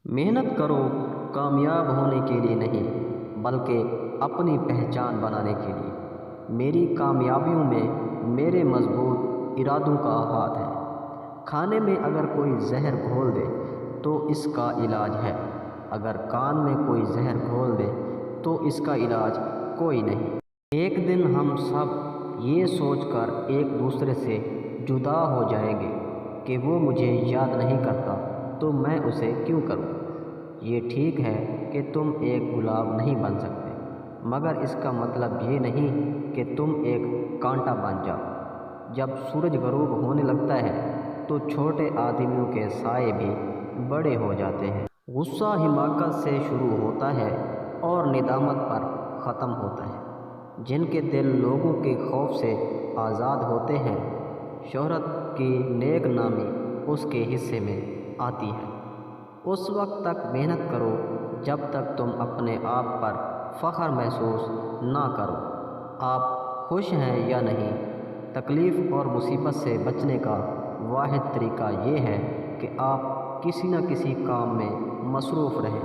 محنت کرو کامیاب ہونے کے لیے نہیں بلکہ اپنی پہچان بنانے کے لیے۔ میری کامیابیوں میں میرے مضبوط ارادوں کا ہاتھ ہے۔ کھانے میں اگر کوئی زہر گھول دے تو اس کا علاج ہے، اگر کان میں کوئی زہر گھول دے تو اس کا علاج کوئی نہیں۔ ایک دن ہم سب یہ سوچ کر ایک دوسرے سے جدا ہو جائیں گے کہ وہ مجھے یاد نہیں کرتا تو میں اسے کیوں کروں۔ یہ ٹھیک ہے کہ تم ایک گلاب نہیں بن سکتے، مگر اس کا مطلب یہ نہیں کہ تم ایک کانٹا بن جاؤ۔ جب سورج غروب ہونے لگتا ہے تو چھوٹے آدمیوں کے سائے بھی بڑے ہو جاتے ہیں۔ غصہ حماقت سے شروع ہوتا ہے اور ندامت پر ختم ہوتا ہے۔ جن کے دل لوگوں کے خوف سے آزاد ہوتے ہیں، شہرت کی نیک نامی اس کے حصے میں آتی ہے۔ اس وقت تک محنت کرو جب تک تم اپنے آپ پر فخر محسوس نہ کرو۔ آپ خوش ہیں یا نہیں، تکلیف اور مصیبت سے بچنے کا واحد طریقہ یہ ہے کہ آپ کسی نہ کسی کام میں مصروف رہیں۔